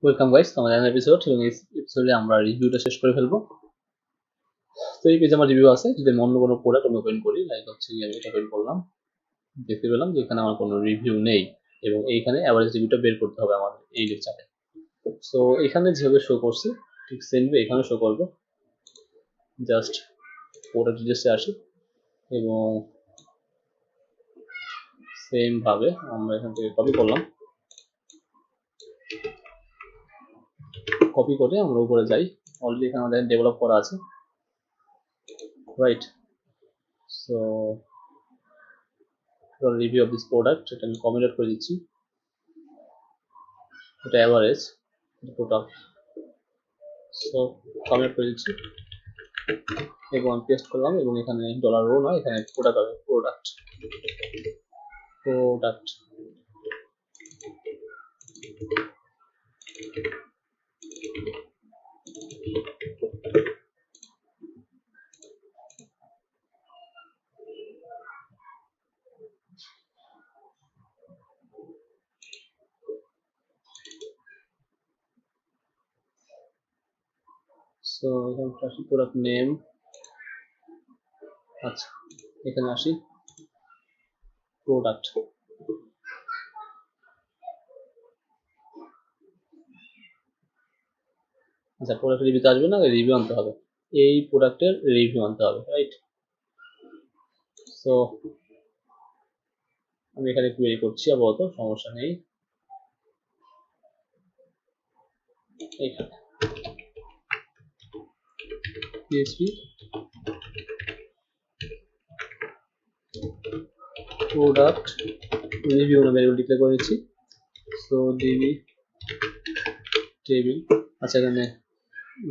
Welcome guys আমাদের episode এবং এই এপিসোডে আমরা রিভিউটা শেষ করে ফেলবো। তো এই পেজে আমার রিভিউ আছে। যদি আমি অন্য কোনো প্রোডাক্ট আমি ওপেন করি, লাইক হচ্ছে আমি এটা ওপেন করলাম, দেখতে পেলাম যে এখানে আমার কোনো রিভিউ নেই এবং এইখানে অ্যাভারেজ রিভিউটা বের করতে হবে আমাদের এই লেকচারে। সো এখানে যেভাবে শো করছে ঠিক সেমভাবে এখানে শো করবে। জাস্ট প্রোডাক্ট ডিটেলসে আসি এবং সেম ভাবে আমরা এখান থেকে কপি করলাম, কপি করে আমরা উপরে যাই। অলরেডি এখানে আমাদের ডেভেলপ করা আছে, right? So review of this product এটা আমি কমেন্ট করে দিচ্ছি, এটা অ্যাভারেজ, টোটাল। সো কমেন্ট করে দিচ্ছি এবং আমি পেস্ট করলাম এবং এখানে ডলার রো নয়, এখানে প্রোডাক্ট হবে, প্রোডাক্ট প্রোডাক্ট সো এখানে আসি প্রোডাক্ট নেম, আচ্ছা এখানে আসি প্রোডাক্ট, আচ্ছা প্রোডাক্ট রিভিউতে আসবে না, রিভিউ আনতে হবে, এই প্রোডাক্টের রিভিউ আনতে হবে, রাইট? সো আমি এখানে কোয়েরি করছি আপাতত, সমস্যা নেই। এখানে PHP প্রোডাক্ট রিভিউ না ভ্যারিয়েবল ডিক্লেয়ার করে দিচ্ছি। সো ডিবি টেবিল, আচ্ছা এখানে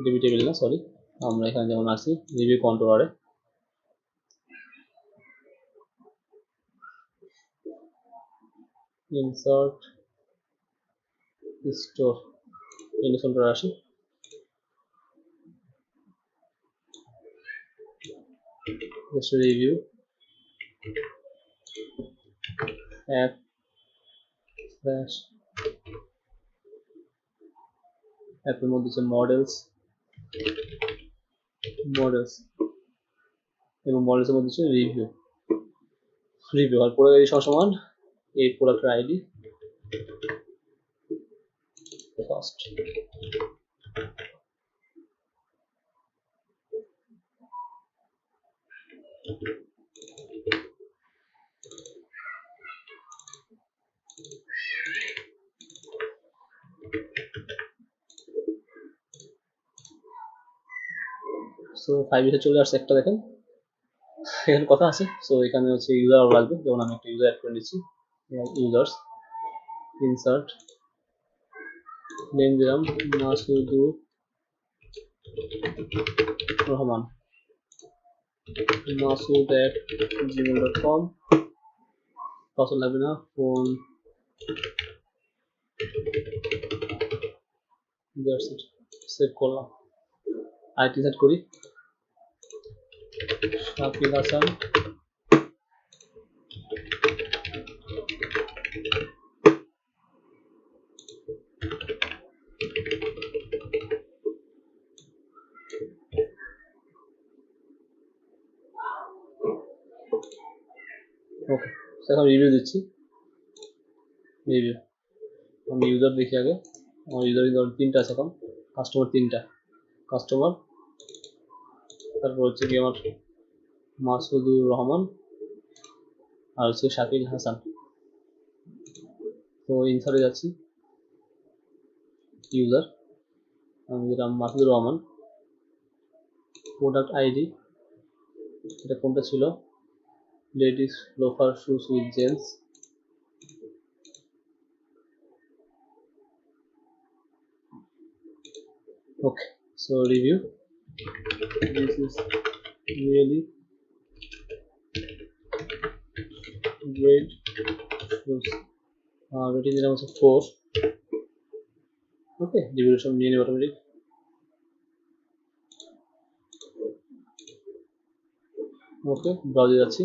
ডিবি টেবিল না, সরি, আমরা এখানে যেমন আসি রিভিউ কন্ট্রোলারে ইনসার্ট স্টোর, ইনসার্ট আসি, just review app slash অ্যাপের মধ্যে হচ্ছে মডেলস এবং মডেলসের মধ্যে হচ্ছে রিভিউ আর প্রোডাক্ট আইডি সমান এই প্রোডাক্টের আইডি ফার্স্ট। সো 5 এসে চলে আসছে একটা, দেখেন এখানে কথা আছে। সো এখানে হচ্ছে ইউজার লাগবে, যেমন আমি একটা ইউজার অ্যাড করে নিচ্ছি, ইউজার্স ইনসার্ট নেম দিলাম মাসুদুর রহমান, masud@gmail.com, পাসওয়ার্ড লাগবে না, ফোন, সেভ করলাম। আইটি সেট করি শাকিল হাসান, ওকে। এখন রিভিউ দিচ্ছি, রিভিউ আমি ইউজার দেখি আগে, আমার ইউজার কিন্তু তিনটা আছে এখন, কাস্টমার তিনটা, কাস্টমার তারপর হচ্ছে কি আমার মাসুদুর রহমান আর হচ্ছে শাকিল হাসান। তো ইনসার্টে যাচ্ছি, ইউজার আমি দিলাম মাসুদুর রহমান, প্রোডাক্ট আইডি এটা কোনটা ছিল, ladies loafer shoes with gents, okay. So review, this is really great shoes, rating দিলাম হচ্ছে 4, ওকে। রিভিউ সব নিয়ে নেব অটোমেটিক, ওকে। ব্রাউজে যাচ্ছি,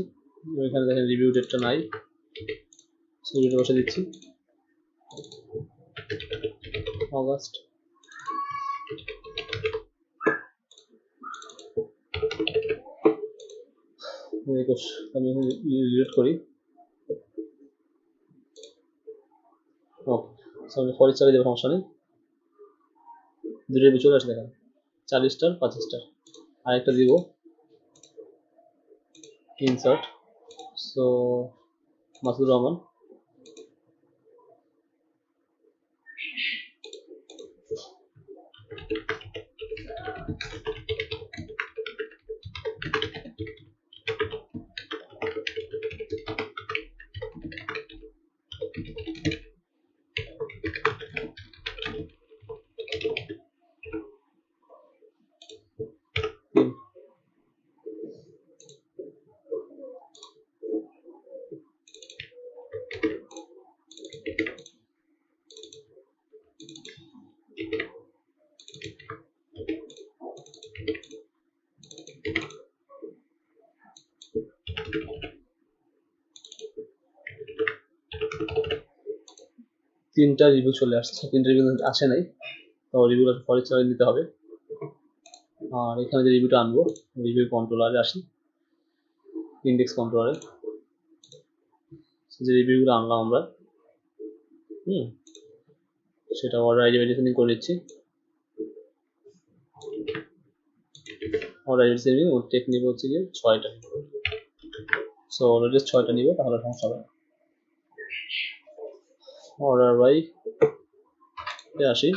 এখানে দেখেন রিভিউ ডেটটা নাই, রিভিউটা বসে দিচ্ছি, অগাস্ট আমি রিলোড করি। ওকে পরে চালিয়ে দেবো, সমস্যা নেই। দুটোর চলে আসে দেখেন 4 স্টার 5 স্টার। আরেকটা দিব ইনসার্ট, সো মাসুদুর রহমান। তিনটা রিভিউ চলে আসছে, তিনটা রিভিউ আসে নাই, তো রিভিউটা পরে চালিয়ে নিতে হবে। আর এখানে যে রিভিউটা আনবো, রিভিউ কন্ট্রোলারে আসি, ইন্ডেক্স কন্ট্রোলারে যে রিভিউগুলো আনলাম আমরা, সেটা অর্ডার আইডি ভ্যারিয়েশন করে দিচ্ছি। অর্ডার আইডি সেভিং ও টেক নিব হচ্ছে গিয়ে 6টা, সো অলরেডি 6টা নিব, তাহলে সমস্যা হবে না। অর্ডার বাই আসি,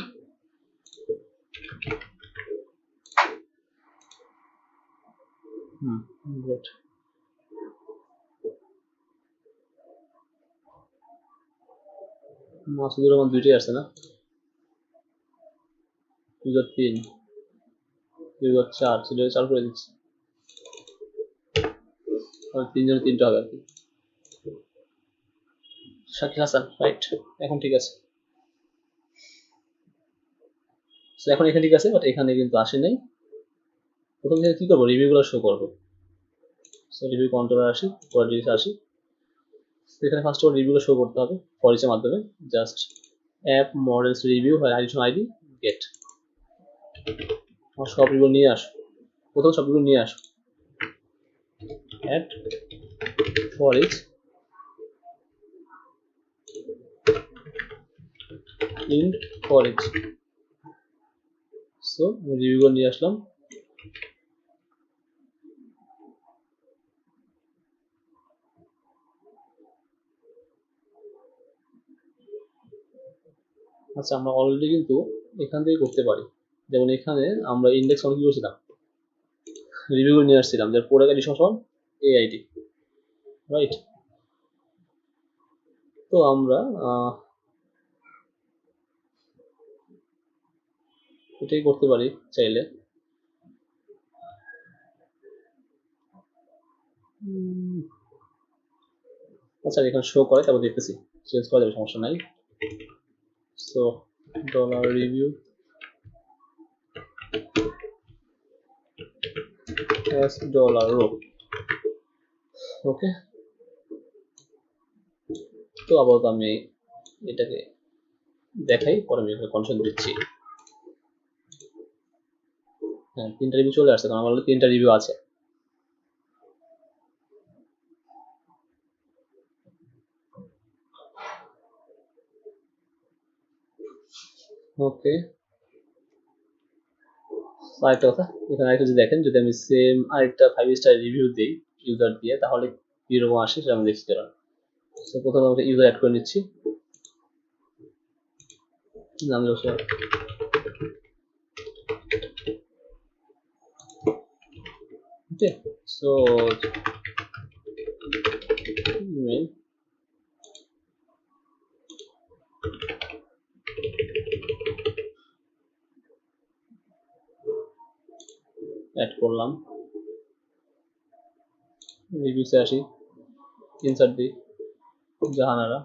গুড। মাসুদুর রহমান দুইটাই আসছে না, ইউজার 3 ইউজার 4, সেটা চালু করে দিচ্ছি। তিনজনের 3টা হবে আর কি। শাকিল হাসান, রাইট, এখন ঠিক আছে। এখন এখানে ঠিক আছে, বাট এখানে কিন্তু আসে নাই। প্রথম থেকে কি করবো, রিভিউগুলো শো করবো। সো রিভিউ কন্ট্রোলার আসি, কোয়াড্রিস আসি, এখানে ফার্স্ট অফ অল রিভিউগুলো শো করতে হবে ফরিচের মাধ্যমে। জাস্ট অ্যাপ মডেলস রিভিউ হয় আইডি আইডি গেট, সব রিভিউ নিয়ে আসো, প্রথম সব রিভিউ নিয়ে আসো। অ্যাট ফরিচ ইন ফরিচ, সো রিভিউগুলো নিয়ে আসলাম। আচ্ছা, আমরা অলরেডি কিন্তু এখান থেকে করতে পারি। যেমন এখানে আমরা ইন্ডেক্স অনেক কি করছিলাম, রিভিউ নিয়ে আসছিলাম, যার প্রোডাক্ট আইডি সমান এই আইডি, রাইট। তো আমরা এটাই করতে পারি চাইলে। আচ্ছা, এখানে শো করে, তারপর দেখতেছি, চেঞ্জ করা যাবে, সমস্যা নাই। So dollar review dollar row, okay. তো আপাতত আমি এটাকে দেখাই, পরে আমি কনসেন্ট দিচ্ছি। হ্যাঁ, 3টা রিভিউ চলে আসছে, কারণ আমার 3টা রিভিউ আছে। ওকে, আরেকটা কথা, এখানে আরেকটা যদি দেখেন, যদি আমি সেম আরেকটা 5 স্টার রিভিউ দিই ইউজার দিয়ে, তাহলে কিরকম আসে সেটা আমি দেখছি। কারণ প্রথমে আমরা ইউজার অ্যাড করে নিচ্ছি, নাম ওকে। সো ইমেল অ্যাড করলাম, রিভিউসে আসি, ইনসার্ট দিই জাহানারা,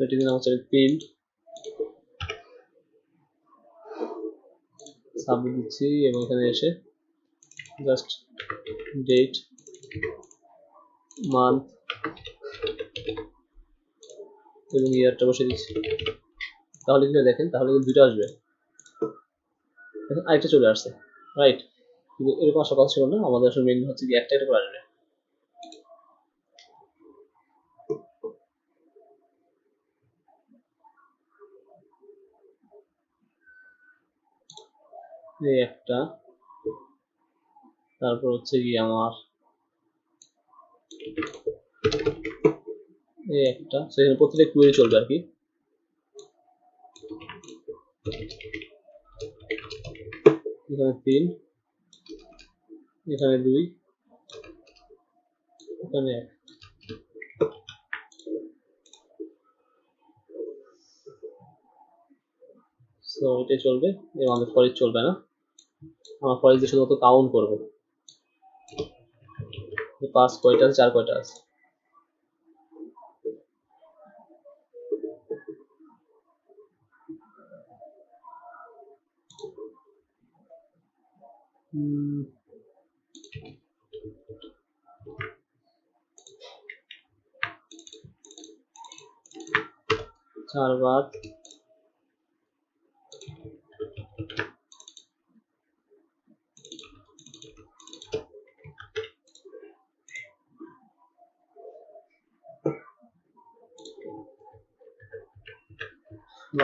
এটি নাম হচ্ছে প্রিন্ট সাবমিট দিচ্ছি এবং এখানে এসে জাস্ট ডেট মান্থ এবং ইয়ারটা বসে দিচ্ছি। তাহলে কি দেখেন, তাহলে কিন্তু দুটো আসবে, আরেকটা চলে আসছে, রাইট। কিন্তু এরকম আশা কথা ছিল না, আমাদের আসলে মেইন হচ্ছে কি একটা করে আসবে। এই একটা, তারপর হচ্ছে কি আমার এই একটা, সেখানে প্রত্যেকটা কুয়েরি চলবে আর কি। এখানে 3, এখানে 2, এখানে 1। সো এটাই চলবে এবং আমাদের ফরিচ চলবে না। আমার ফরিচ দিয়ে শুধুমাত্র কাউন্ট করবো 5 কয়টা আছে, 4 কয়টা আছে। চার বাদ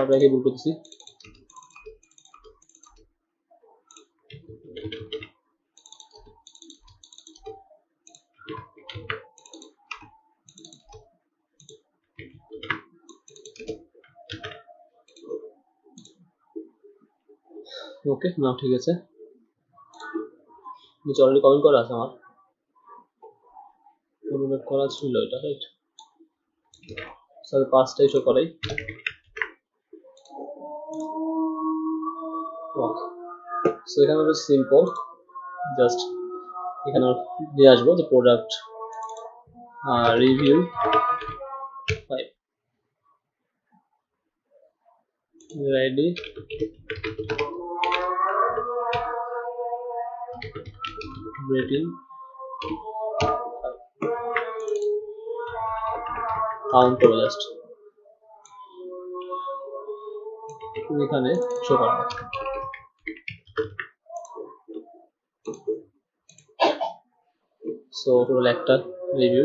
আপনাকে ভুল করতেছি। ওকে, না ঠিক আছে, নিচে অলরেডি কমেন্ট করা আছে, আমার কমেন্ট করা ছিল এটা, রাইট। স্যার 5টা ইস্যু করাই। সো এখানে হচ্ছে সিম্পল, জাস্ট এখানে দিয়ে আসবো যে product review 5 ready rating count করবো জাস্ট এখানে শো করবো। সো টোটাল একটা রিভিউ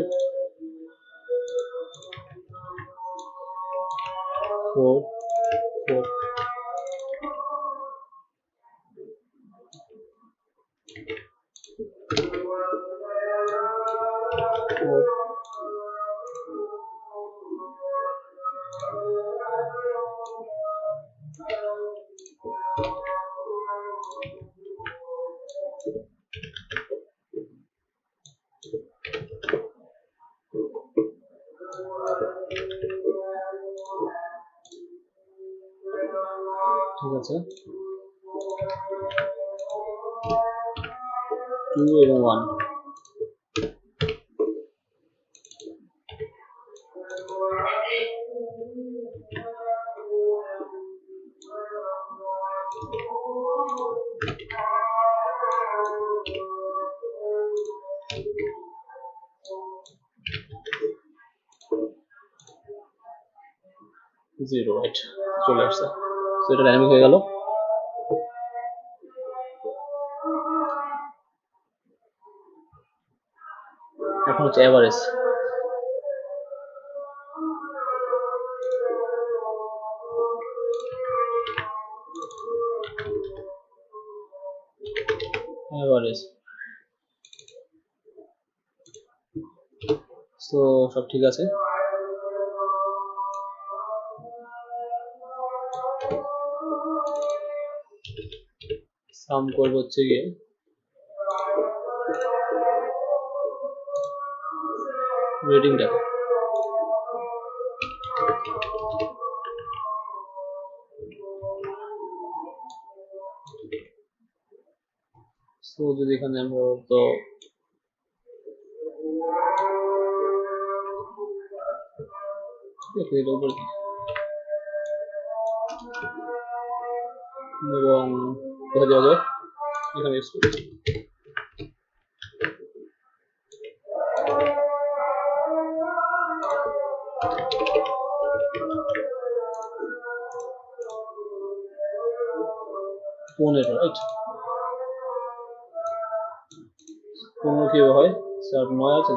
4 4 ঠিক আছে, 2 এবং 1। জিরো, রাইট, চলে আসছে। সো এটা ডাইনামিক হয়ে গেল। এখন হচ্ছে এভারেজ। এভারেজ সো সব ঠিক আছে। সাম করবো হচ্ছে গিয়ে রেটিংটা, সো যদি এখানে আমরা তো উপরে এবং কোথায় দেওয়া যায় এখানে ইউজ করি। পনেরো, রাইট? 15 কিভাবে হয়? 4 9 আছে,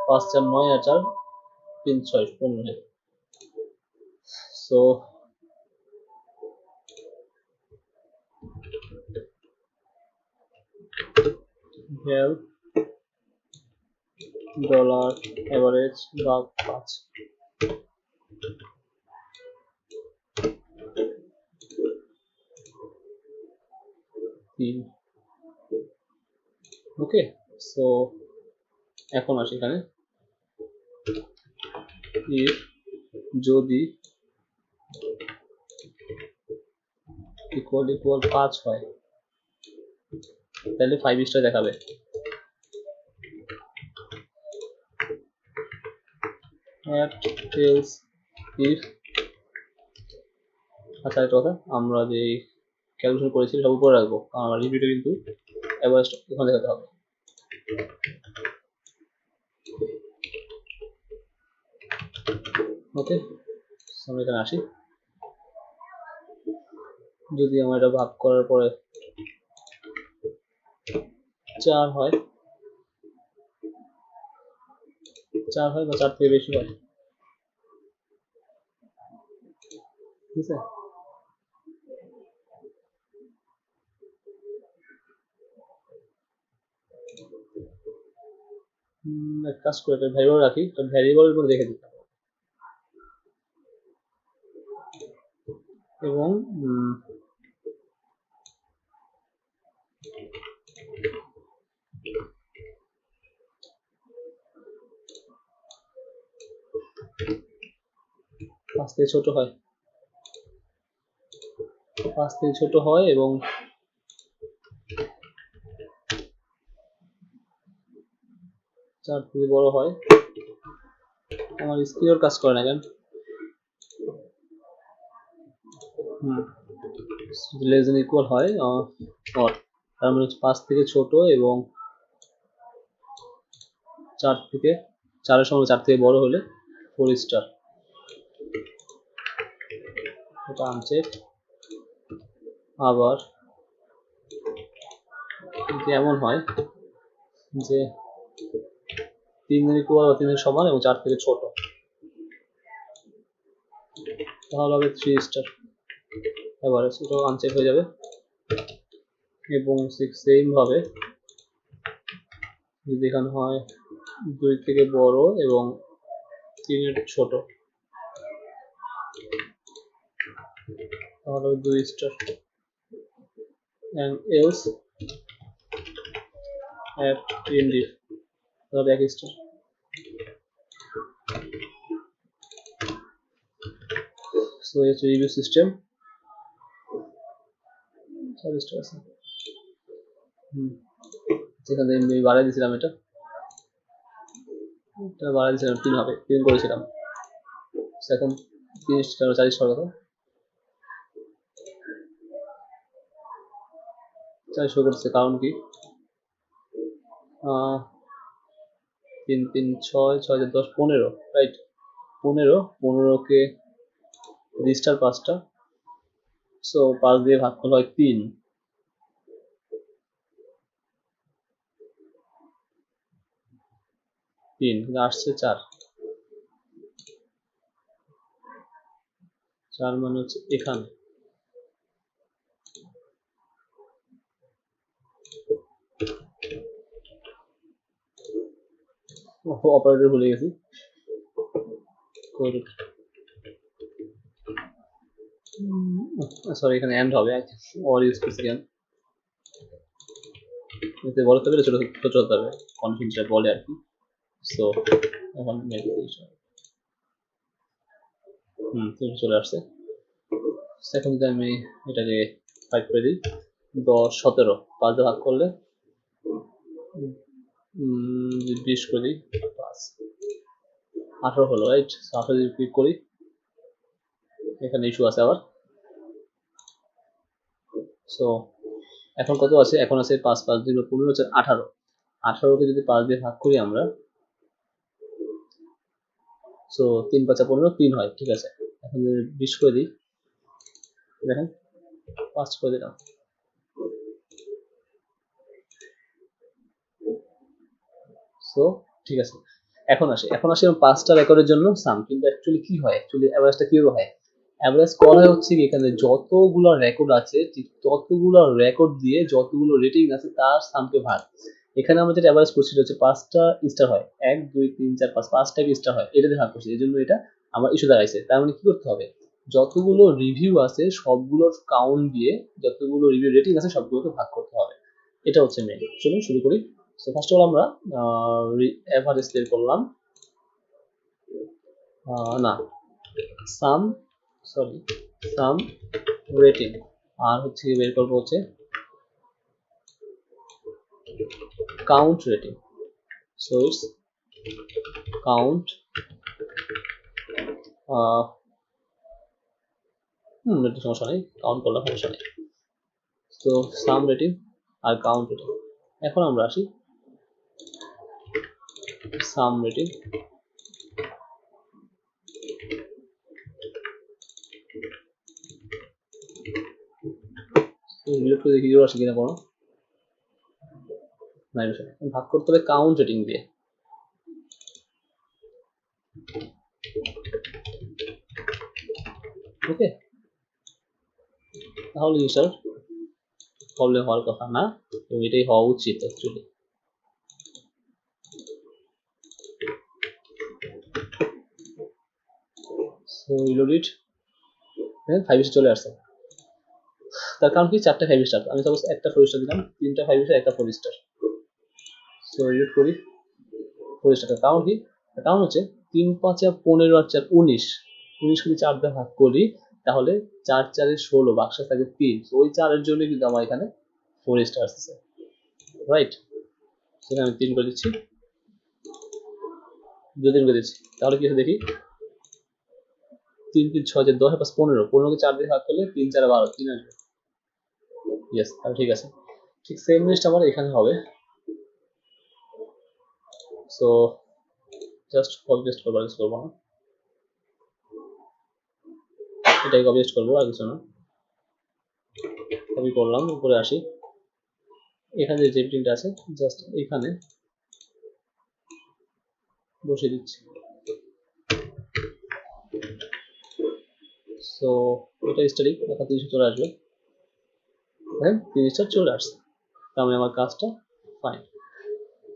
5 4 9 আর 4 3 6 15। সো here ডলার এভারেজ ভাগ 5। ওকে, সো এখন আসি এখানে, if যদি ইকুয়াল 5 হয় তাহলে 5 স্টার দেখাবে। else if, আচ্ছা একটা কথা, আমরা যে ক্যালকুলেশন করেছি সব উপরে রাখবো, কারণ আমার রিভিউটা কিন্তু এভারেজটা ওখানে দেখাতে হবে। ওকে, আমরা এখানে আসি, যদি আমার এটা ভাগ করার পরে 4 হয় বা 4 থেকে বেশি হয়, ঠিক আছে? এক কাজ করে একটা ভ্যারিয়েবল রাখি, তো ভ্যারিয়েবলের মধ্যে রেখে দিতে হবে এবং 5 থেকে ছোট হয়, 5 থেকে ছোট হয় এবং 4 থেকে বড় হয়। আমার স্ক্রিনও কাজ করে না কেন? লেস দেন ইকুয়াল হয় অর, তার মানে 5 থেকে ছোট এবং 4 থেকে 4 এর সমান 4 থেকে বড় হলে 4 স্টার। এটা আনচেক। আবার যদি এমন হয় যে 3 এর ইকুয়াল বা 3 এর সমান এবং 4 থেকে ছোট, তাহলে হবে 3 স্টার এভারেজ, এটাও আনচেক হয়ে যাবে। এবং সেম ভাবে যদি এখানে হয় 2 থেকে বড় এবং 3 এর ছোট, তাহলে 2 star. and else at end তাহলে 1 star. So it's review system 4 star আছে। সেখানে আমি বাড়াই দিয়েছিলাম, এটা বাড়াই দিয়েছিলাম 3 হবে, 3 করেছিলাম, এখন 3 স্টার 4 স্টার কথা 400 করছে, কারণ কি 3 3 6 6 10 15, রাইট? 15কে রেজিস্টার 5টা, সো 5 দিয়ে ভাগ করলে হয় 3, কিন্তু আসছে 4 মানে হচ্ছে এখানে। অপারেটর ভুলে গেছি, সরি এখানে এন্ড হবে, অর ইউজ করছি কেন, এতে বড় থাকলে ছোট ছোট হতে হবে, কনফিডেন্সটা বলে আর কি। সো এখন চলে আসছে। এখন যদি আমি এটাকে 5 করে দিই, 10 17 5 দিয়ে ভাগ করলে 20 করে দিই, 5 18 হলো, রাইট? 18 যদি ক্লিক করি, এখানে ইস্যু আছে আবার, সো এখন কত আছে, এখন আছে 5 5 2 15 হচ্ছে 18, 18কে যদি 5 দিয়ে ভাগ করি আমরা, সো 3 5 15 3 হয়, ঠিক আছে। এখন যদি 20 করে দিই, দেখেন 5 করে দিলাম। সো ঠিক আছে, এখন আসি 5টা রেকর্ডের জন্য সাম, কিন্তু অ্যাকচুয়ালি কি হয়, অ্যাকচুয়ালি অ্যাভারেজটা কিভাবে হয়, অ্যাভারেজ করা হচ্ছে কি এখানে যতগুলো রেকর্ড আছে ঠিক ততগুলো রেকর্ড দিয়ে যতগুলো রেটিং আছে তার সামকে ভাগ। এখানে আমরা যেটা অ্যাভারেজ করছি হচ্ছে 5টা স্টার হয়, 1 2 3 4 5 5টা স্টার হয়, এটা দিয়ে ভাগ করছি, এই জন্য এটা আমার ইস্যু দাঁড়াইছে। তার মানে কি করতে হবে, যতগুলো রিভিউ আছে সবগুলোর কাউন্ট দিয়ে যতগুলো রিভিউ রেটিং আছে সবগুলোকে ভাগ করতে হবে, এটা হচ্ছে মেইন। চলুন শুরু করি। সো ফার্স্ট অফ অল আমরা এভারেজ বের করলাম, না সাম, সরি সাম রেটিং, আর হচ্ছে বের করবো হচ্ছে count rating. So it's count, rating সমস্যা নেই, কাউন্ট করলাম সমস্যা নেই। তো সাম রেটিং আর কাউন্ট রেটিং। এখন আমরা আসি সাম রেটিং, ডিলিট করে দেখি আসে কিনা কোনো, না ভাগ করতে হবে কাউন্ট রেটিং দিয়ে। ওকে, তাহলে জিনিসটার প্রবলেম হওয়ার কথা না, এবং এটাই হওয়া উচিত অ্যাকচুয়ালি। সো রিলোড ইট, 5 স্টার চলে আসছে। তার কারণ কি 4টা 5 স্টার, আমি সাপোজ একটা 4 স্টার দিলাম, 3টা 5 স্টার একটা 4 স্টার। সো রিলোড করি, 4 স্টার। কারণ কি, কারণ হচ্ছে 3 5 15 আর 4 19, 19 যদি 4 দিয়ে ভাগ করি তাহলে 4 4 16 বাক্সা থাকে 3, ওই 4 এর জন্য কিন্তু আমার এখানে 4 স্টার আসছে, রাইট। সেখানে আমি 3 করে দিচ্ছি, 2 3 করে দিচ্ছি, তাহলে কি দেখি 3 3 6 10 + 15, 15কে 4 দিয়ে ভাগ করলে 3 4 12, 3 আসবে। ইয়েস, তাহলে ঠিক আছে। ঠিক সেম জিনিসটা আমার এখানে হবে। সো জাস্ট কপি পেস্ট করবো, ইউজ করবো না, এটাই কপি পেস্ট করবো আর কিছু না। কপি করলাম, উপরে আসি, এখানে যে প্রিন্ট আছে জাস্ট এখানে বসিয়ে দিচ্ছি। সো এটা স্টাডি দেখা 30 চলে আসবে, হ্যাঁ 30টা চলে আসছে, তার মানে আমার কাজটা ফাইন।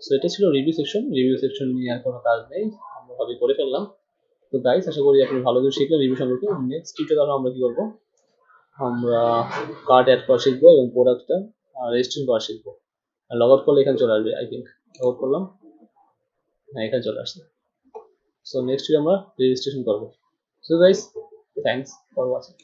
সো এটা ছিল রিভিউ সেকশন। রিভিউ সেকশন নিয়ে আর কোনো কাজ নেই, আমরা ভাবে করে ফেললাম। তো গাইস আশা করি আপনি ভালো করে শিখলেন রিভিউ সম্পর্কে। নেক্সট টিউটোরিয়ালে আমরা কি করব, আমরা কার্ড অ্যাড করা শিখবো এবং প্রোডাক্টটা রেজিস্ট্রেশন করা শিখবো। লগ আউট করলে এখানে চলে আসবে, আই থিঙ্ক লগ আউট করলাম, হ্যাঁ এখানে চলে আসছে। সো নেক্সট আমরা রেজিস্ট্রেশন করবো। So guys thanks for watching.